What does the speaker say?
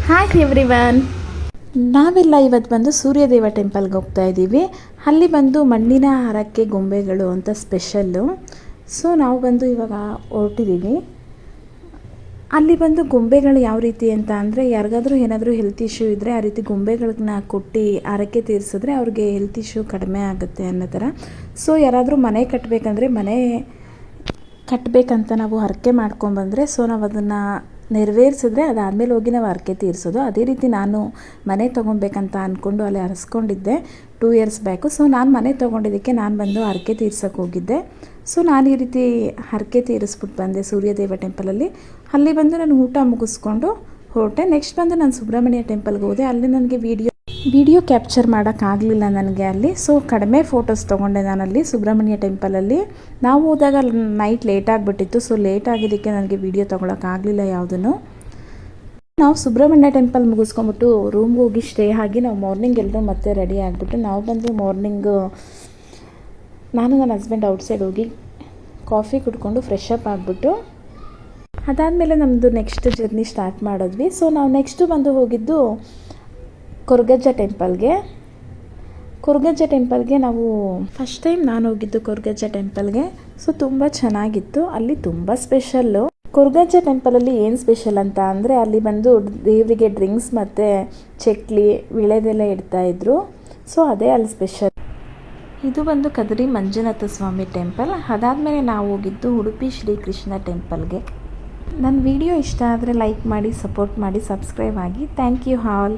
Hi everyone, ನಾವೆಲ್ಲ ಇವತ್ತು ಬಂದು ಸೂರ್ಯದೇವ ಟೆಂಪಲ್ಗೆ ಹೋಗ್ತಾ ಇದ್ದೀವಿ. ಅಲ್ಲಿ ಬಂದು ಮಣ್ಣಿನ ಹರಕೆ ಗೊಂಬೆಗಳು ಅಂತ ಸ್ಪೆಷಲ್ಲು. ಸೊ ನಾವು ಬಂದು ಇವಾಗ ಹೊರಟಿದ್ದೀವಿ. ಅಲ್ಲಿ ಬಂದು ಗೊಂಬೆಗಳು ಯಾವ ರೀತಿ ಅಂತ ಅಂದರೆ, ಯಾರಿಗಾದ್ರೂ ಏನಾದರೂ ಹೆಲ್ತ್ ಇಶ್ಯೂ ಇದ್ದರೆ ಆ ರೀತಿ ಗೊಂಬೆಗಳನ್ನ ಕೊಟ್ಟು ಹರಕೆ ತೀರಿಸಿದ್ರೆ ಅವ್ರಿಗೆ ಹೆಲ್ತ್ ಇಶ್ಯೂ ಕಡಿಮೆ ಆಗುತ್ತೆ ಅನ್ನೋ ಥರ. ಸೊ ಯಾರಾದರೂ ಮನೆ ಕಟ್ಟಬೇಕಂತ ನಾವು ಹರಕೆ ಮಾಡ್ಕೊಂಬಂದರೆ, ಸೊ ನಾವು ಅದನ್ನು ನೆರವೇರಿಸಿದ್ರೆ ಅದಾದಮೇಲೆ ಹೋಗಿ ನಾವು ಹರಕೆ ತೀರಿಸೋದು. ಅದೇ ರೀತಿ ನಾನು ಮನೆ ತೊಗೊಬೇಕಂತ ಅಂದ್ಕೊಂಡು ಅಲ್ಲಿ ಹರಿಸ್ಕೊಂಡಿದ್ದೆ 2 years ಬ್ಯಾಕು. ಸೊ ನಾನು ಮನೆ ತೊಗೊಂಡಿದ್ದಕ್ಕೆ ನಾನು ಬಂದು ಹರಕೆ ತೀರ್ಸೋಕೆ ಹೋಗಿದ್ದೆ. ಸೊ ನಾನು ಈ ರೀತಿ ಹರಕೆ ತೀರಿಸ್ಬಿಟ್ಟು ಬಂದೆ ಸೂರ್ಯದೇವ ಟೆಂಪಲಲ್ಲಿ. ಅಲ್ಲಿ ಬಂದು ನಾನು ಊಟ ಮುಗಿಸ್ಕೊಂಡು ಹೊರಟೆ. ನೆಕ್ಸ್ಟ್ ಬಂದು ನಾನು ಸುಬ್ರಹ್ಮಣ್ಯ ಟೆಂಪಲ್ಗೆ ಹೋದೆ. ಅಲ್ಲಿ ನನಗೆ ವಿಡಿಯೋ ಕ್ಯಾಪ್ಚರ್ ಮಾಡೋಕ್ಕಾಗಲಿಲ್ಲ ನನಗೆ ಅಲ್ಲಿ. ಸೊ ಕಡಿಮೆ ಫೋಟೋಸ್ ತೊಗೊಂಡೆ ನಾನಲ್ಲಿ ಸುಬ್ರಹ್ಮಣ್ಯ ಟೆಂಪಲಲ್ಲಿ. ನಾವು ಹೋದಾಗ ನೈಟ್ ಲೇಟ್ ಆಗಿಬಿಟ್ಟಿತ್ತು. ಸೊ ಲೇಟ್ ಆಗಿದ್ದಕ್ಕೆ ನನಗೆ ವಿಡಿಯೋ ತೊಗೊಳಕ್ಕಾಗಲಿಲ್ಲ ಯಾವುದನ್ನು. ನಾವು ಸುಬ್ರಹ್ಮಣ್ಯ ಟೆಂಪಲ್ ಮುಗಿಸ್ಕೊಂಬಿಟ್ಟು ರೂಮ್ಗೆ ಹೋಗಿ ಸ್ಟೇ ಆಗಿ ನಾವು ಮಾರ್ನಿಂಗ್ ಎಲ್ಲರೂ ಮತ್ತೆ ರೆಡಿ ಆಗಿಬಿಟ್ಟು ನಾವು ಬಂದು ಮಾರ್ನಿಂಗು ನಾನು ನನ್ನ ಹಸ್ಬೆಂಡ್ ಔಟ್ಸೈಡ್ ಹೋಗಿ ಕಾಫಿ ಕುಡ್ಕೊಂಡು ಫ್ರೆಶ್ ಅಪ್ ಆಗಿಬಿಟ್ಟು ಅದಾದಮೇಲೆ ನಮ್ಮದು ನೆಕ್ಸ್ಟ್ ಜರ್ನಿ ಸ್ಟಾರ್ಟ್ ಮಾಡಿದ್ವಿ. ಸೊ ನಾವು ನೆಕ್ಸ್ಟು ಬಂದು ಹೋಗಿದ್ದು ಕೊರಗಜ್ಜ ಟೆಂಪಲ್ಗೆ ನಾವು ಫಸ್ಟ್ ಟೈಮ್ ನಾನು ಹೋಗಿದ್ದು ಕೊರಗಜ್ಜ ಟೆಂಪಲ್ಗೆ. ಸೊ ತುಂಬ ಚೆನ್ನಾಗಿತ್ತು. ಅಲ್ಲಿ ತುಂಬ ಸ್ಪೆಷಲ್ಲು ಕೊರಗಜ್ಜ ಟೆಂಪಲಲ್ಲಿ ಏನು ಸ್ಪೆಷಲ್ ಅಂತ ಅಂದರೆ, ಅಲ್ಲಿ ಬಂದು ದೇವರಿಗೆ ಡ್ರಿಂಕ್ಸ್ ಮತ್ತು ಚಕ್ಲಿ ವಿಳೆದೆಲೆ ಇಡ್ತಾಯಿದ್ರು. ಸೊ ಅದೇ ಅಲ್ಲಿ ಸ್ಪೆಷಲ್. ಇದು ಬಂದು ಕದ್ರಿ ಮಂಜುನಾಥ ಸ್ವಾಮಿ ಟೆಂಪಲ್. ಅದಾದಮೇಲೆ ನಾವು ಹೋಗಿದ್ದು ಉಡುಪಿ ಶ್ರೀಕೃಷ್ಣ ಟೆಂಪಲ್ಗೆ. ನನ್ನ ವಿಡಿಯೋ ಇಷ್ಟ ಆದರೆ ಲೈಕ್ ಮಾಡಿ, ಸಪೋರ್ಟ್ ಮಾಡಿ, ಸಬ್ಸ್ಕ್ರೈಬ್ ಆಗಿ. Thank you all.